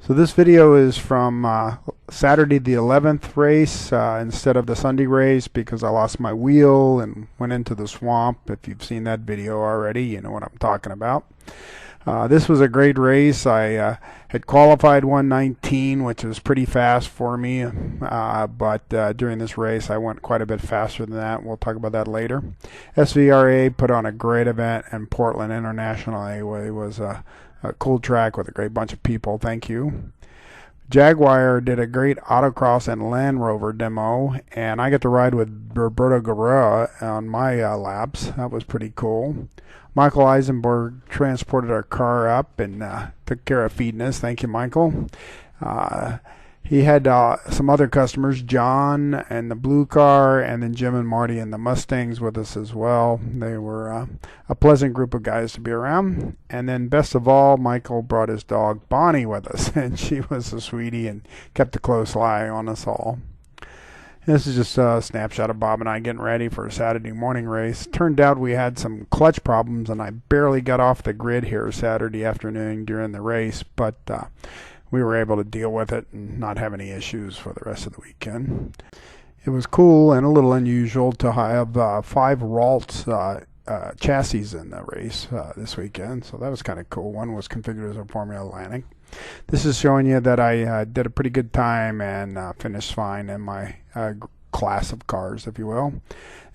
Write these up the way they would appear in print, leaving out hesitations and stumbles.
So this video is from Saturday the 11th race instead of the Sunday race because I lost my wheel and went into the swamp. If you've seen that video already, you know what I'm talking about. This was a great race. I had qualified 1:19, which was pretty fast for me, but during this race I went quite a bit faster than that. We'll talk about that later. SVRA put on a great event in Portland International. Anyway, it was a cool track with a great bunch of people. Thank you. Jaguar did a great autocross and Land Rover demo, and I got to ride with Roberto Guerrero on my laps. That was pretty cool. Michael Eisenberg transported our car up and took care of feeding us. Thank you, Michael. He had some other customers, John and the blue car, and then Jim and Marty and the Mustangs with us as well. They were a pleasant group of guys to be around. And then best of all, Michael brought his dog Bonnie with us, and she was a sweetie and kept a close eye on us all. This is just a snapshot of Bob and I getting ready for a Saturday morning race. Turned out we had some clutch problems, and I barely got off the grid here Saturday afternoon during the race, but we were able to deal with it and not have any issues for the rest of the weekend. It was cool and a little unusual to have 5 Ralts chassis in the race this weekend, so that was kind of cool. One was configured as a Formula Atlantic. This is showing you that I did a pretty good time and finished fine in my class of cars, if you will.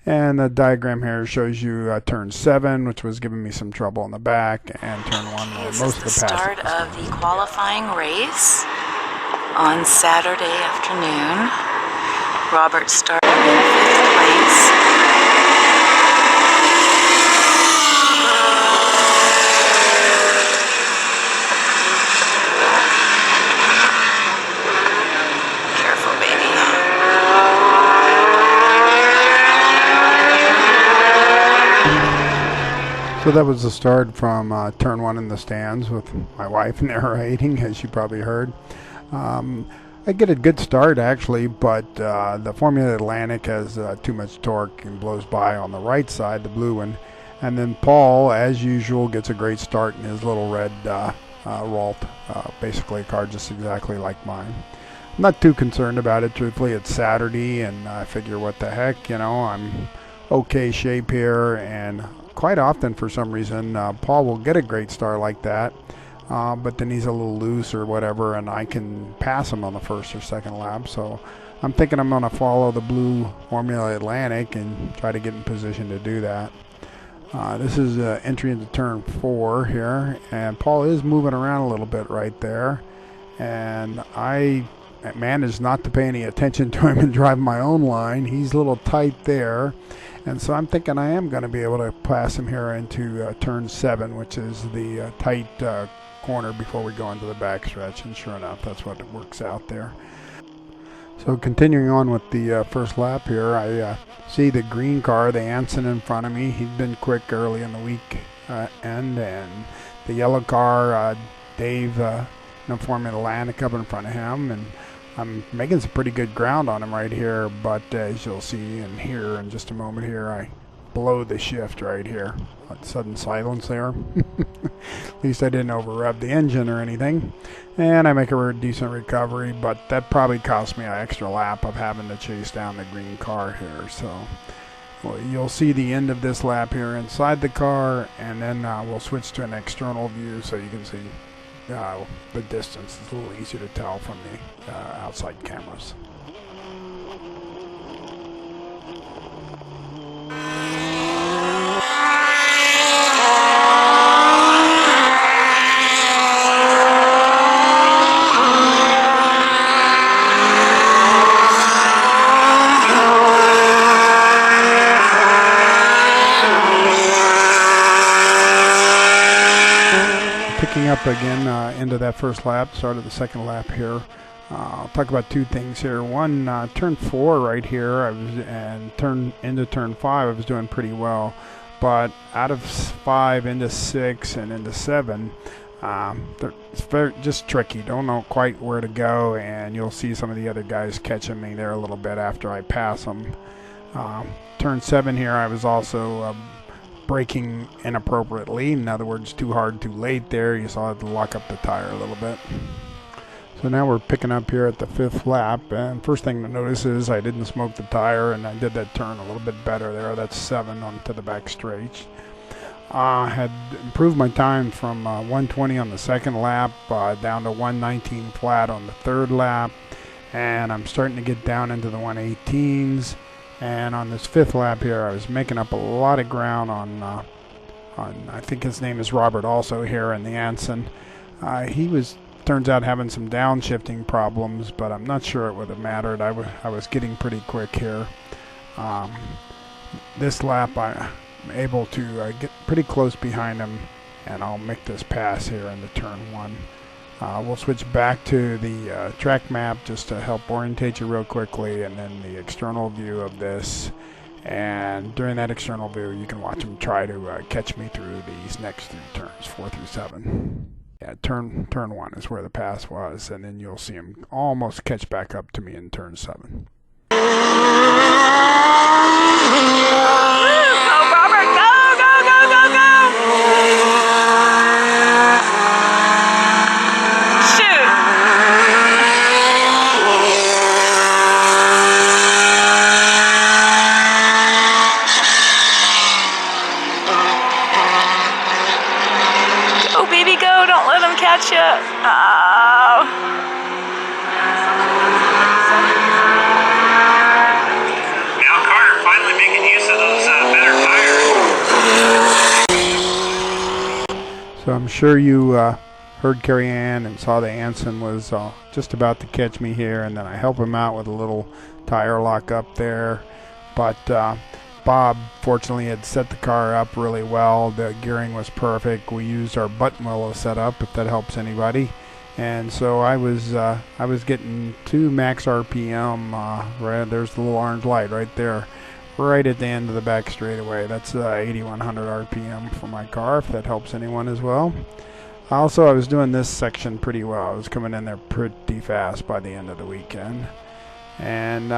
And the diagram here shows you turn 7, which was giving me some trouble in the back, and turn 1 where most of the This is the start of the qualifying race on Saturday afternoon. Robert started in 5th place. Careful, baby. So that was the start from turn 1 in the stands with my wife narrating, as you probably heard. I get a good start actually, but the Formula Atlantic has too much torque and blows by on the right side, the blue one. And then Paul, as usual, gets a great start in his little red Ralt. Basically a car just exactly like mine. I'm not too concerned about it, truthfully. It's Saturday, and I figure what the heck, you know, I'm okay shape here, and quite often for some reason Paul will get a great start like that, but then he's a little loose or whatever, and I can pass him on the first or second lap. So I'm thinking I'm going to follow the blue Formula Atlantic and try to get in position to do that. This is entry into turn 4 here, and Paul is moving around a little bit right there, and I managed not to pay any attention to him and drive my own line. He's a little tight there, and so I'm thinking I am going to be able to pass him here into turn 7, which is the tight corner before we go into the backstretch, and sure enough, that's what it works out there. So continuing on with the first lap here, I see the green car, the Anson, in front of me. He'd been quick early in the week and the yellow car, Dave, Formula Atlantic up in front of him, and I'm making some pretty good ground on him right here, but as you'll see and hear in just a moment here, I blow the shift right here. Sudden silence there. At least I didn't over-rev the engine or anything, and I make a decent recovery, but that probably cost me an extra lap of having to chase down the green car here. So well, you'll see the end of this lap here inside the car, and then we'll switch to an external view so you can see the distance. Is a little easier to tell from the outside cameras. Picking up again into that first lap, start of the second lap here. I'll talk about 2 things here. One, turn 4 right here, and turn into turn 5, I was doing pretty well. But out of 5 into 6 and into 7, it's just tricky. Don't know quite where to go, and you'll see some of the other guys catching me there a little bit after I pass them. Turn 7 here, I was also braking inappropriately. In other words, too hard, too late there. You saw it lock up the tire a little bit. So now we're picking up here at the 5th lap, and first thing to notice is I didn't smoke the tire, and I did that turn a little bit better there. That's 7 onto the back straight. Had improved my time from 120 on the 2nd lap down to 119 flat on the 3rd lap, and I'm starting to get down into the 118s. And on this 5th lap here, I was making up a lot of ground on I think his name is Robert, also here in the Anson. He was, turns out, having some downshifting problems, but I'm not sure it would have mattered. I was getting pretty quick here. This lap I'm able to get pretty close behind him, and I'll make this pass here into turn 1. We'll switch back to the track map just to help orientate you real quickly, and then the external view of this. And during that external view, you can watch him try to catch me through these next 3 turns, 4 through 7. Yeah, turn 1 is where the pass was, and then you'll see him almost catch back up to me in turn 7. Go, Robert, go, go, go, go, go! Shoot! Go, baby, go! Don't let him catch you. Oh. Finally making use of those better tires. So I'm sure you heard Carrie Ann and saw the Anson was just about to catch me here, and then I help him out with a little tire lock up there. But Bob fortunately had set the car up really well. The gearing was perfect. We used our button willow setup, if that helps anybody. And so I was getting to max RPM. Right, there's the little orange light right there, right at the end of the back straightaway. That's 8100 RPM for my car, if that helps anyone as well. Also, I was doing this section pretty well. I was coming in there pretty fast by the end of the weekend. And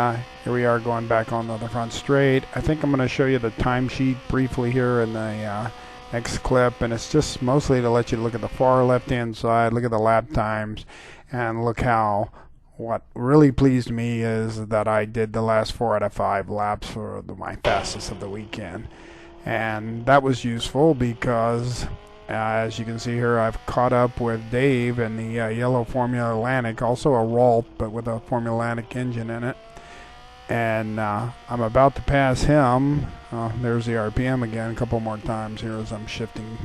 here we are going back onto the front straight. I think I'm going to show you the timesheet briefly here in the next clip, and it's just mostly to let you look at the far left hand side, look at the lap times, and look how what really pleased me is that I did the last 4 out of 5 laps for my fastest of the weekend. And that was useful because as you can see here, I've caught up with Dave in the yellow Formula Atlantic, also a Ralt but with a Formula Atlantic engine in it. And I'm about to pass him. There's the RPM again a couple more times here as I'm shifting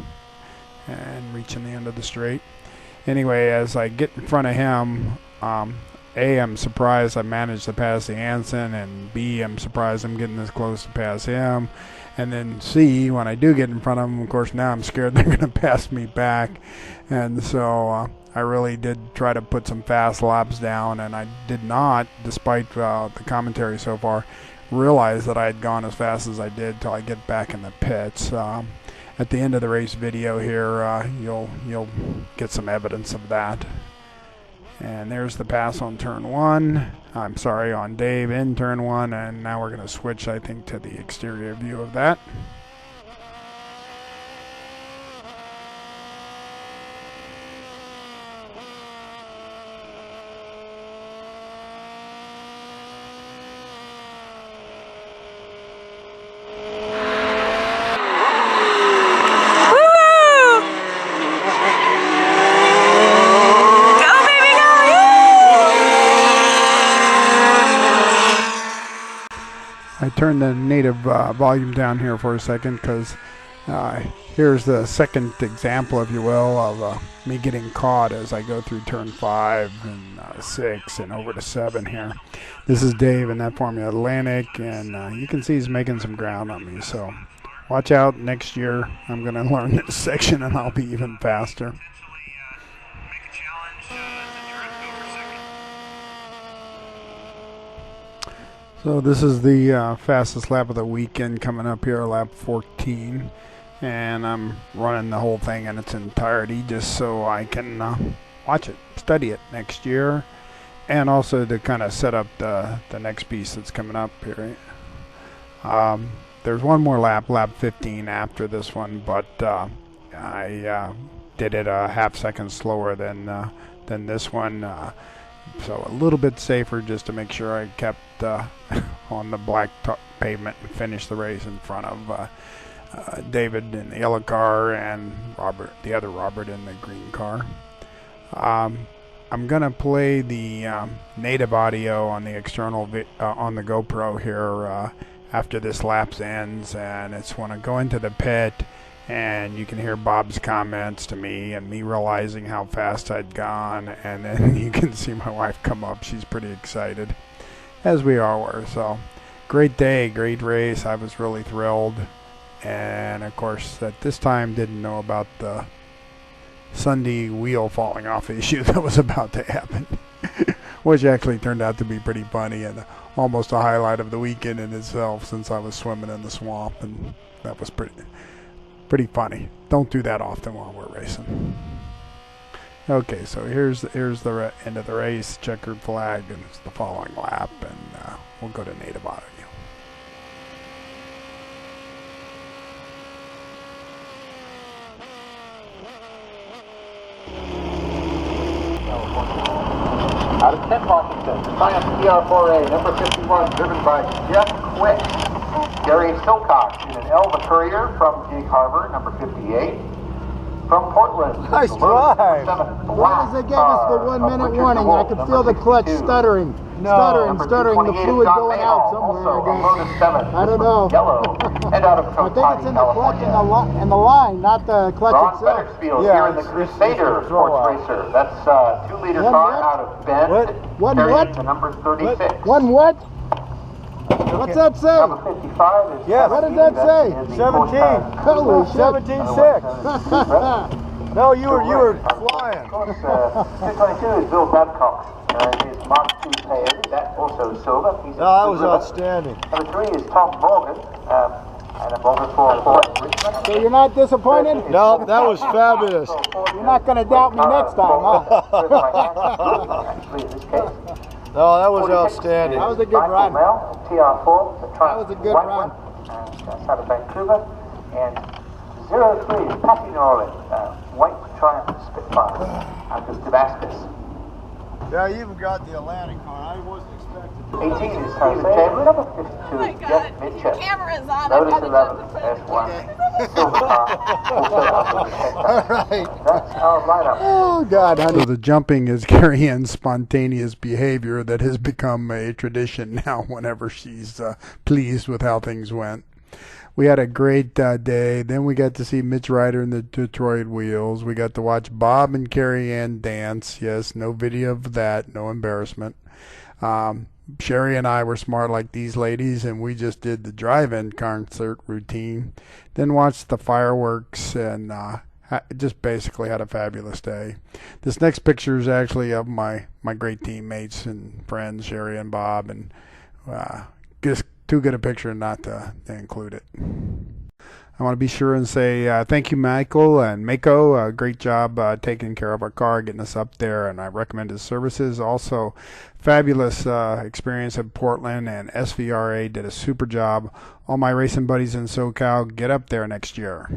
and reaching the end of the straight. Anyway, as I get in front of him, A, I'm surprised I managed to pass the Anson, and B, I'm surprised I'm getting this close to pass him. And then C, when I do get in front of them, of course, now I'm scared they're going to pass me back. And so I really did try to put some fast laps down, and I did not, despite the commentary so far, realize that I had gone as fast as I did till I get back in the pits. At the end of the race video here, you'll get some evidence of that. And there's the pass on turn 1. I'm sorry, on Dave in turn 1, and now we're going to switch, I think, to the exterior view of that. I turned the native volume down here for a second because here's the second example, if you will, of me getting caught as I go through turn 5 and 6 and over to 7 here. This is Dave in that Formula Atlantic, and you can see he's making some ground on me. So watch out, next year I'm going to learn this section and I'll be even faster. So this is the fastest lap of the weekend coming up here, lap 14. And I'm running the whole thing in its entirety just so I can watch it, study it next year. And also to kind of set up the next piece that's coming up here. There's one more lap, lap 15 after this one, but I did it a half second slower than than this one. So a little bit safer, just to make sure I kept on the black pavement and finished the race in front of David in the yellow car and Robert, the other Robert, in the green car. I'm gonna play the native audio on the external on the GoPro here after this lap ends, and it's when I go into the pit and you can hear Bob's comments to me and me realizing how fast I'd gone, and then you can see my wife come up. She's pretty excited, as we all were. So great day, great race. I was really thrilled, and of course at this time didn't know about the Sunday wheel falling off issue that was about to happen, which actually turned out to be pretty funny and almost a highlight of the weekend in itself, since I was swimming in the swamp, and that was pretty funny. Don't do that often while we're racing. Okay, so here's the end of the race, checkered flag, and it's the following lap, and we'll go to native audio. Out of Kent, Washington, the Triumph SVRA, number 51, driven by Jeff Quick. Gary Silcox in an Elva Courier from Gig Harbor, number 58. From Portland, nice drive. Why does it give us the 1 minute warning? I could feel the clutch stuttering. Stuttering, the fluid going out somewhere. I don't know. Yellow, and out of I think it's in the clutch and the line, not the clutch Ron itself. Fettersfield here in the Crusader Sports Racer. That's a 2-liter car out of Bend. What? The number 36. What? What's that say? Number 55 is What does that say? 17. Holy shit. 17.6. No, you were flying. Of course, 222 is Bill Babcock. His Mark II Payne, that also silver. No, that was outstanding. Number 3 is Tom Morgan, and a Morgan for Richmond. So you're not disappointed? No, that was fabulous. You're not going to doubt me next time, huh? Actually, in this case. No, that was outstanding. That was a good run. TR4, the That was a good run. Out of Vancouver. And 03 is Patty Norlin, white Triumph Spitfire, out of Damascus. Yeah, you even got the Atlantic car. I wasn't expecting 18 is Stephen Chamberlain, number 52 is Jeff Mitchell. Camera's on. Lotus 11, S1, silver car, also out of All right. That's our lineup. Oh, God, honey. So the jumping is Carrie Ann's spontaneous behavior that has become a tradition now whenever she's pleased with how things went. We had a great day. Then we got to see Mitch Ryder in the Detroit Wheels. We got to watch Bob and Carrie Ann dance. Yes, no video of that. No embarrassment. Sherry and I were smart like these ladies, and we just did the drive-in concert routine. Then watched the fireworks, and just basically had a fabulous day. This next picture is actually of my great teammates and friends, Sherry and Bob, and just too good a picture not to include it. I want to be sure and say thank you, Michael and Mako. Great job taking care of our car, getting us up there, and I recommend his services. Also, fabulous experience at Portland, and SVRA did a super job. All my racing buddies in SoCal, get up there next year.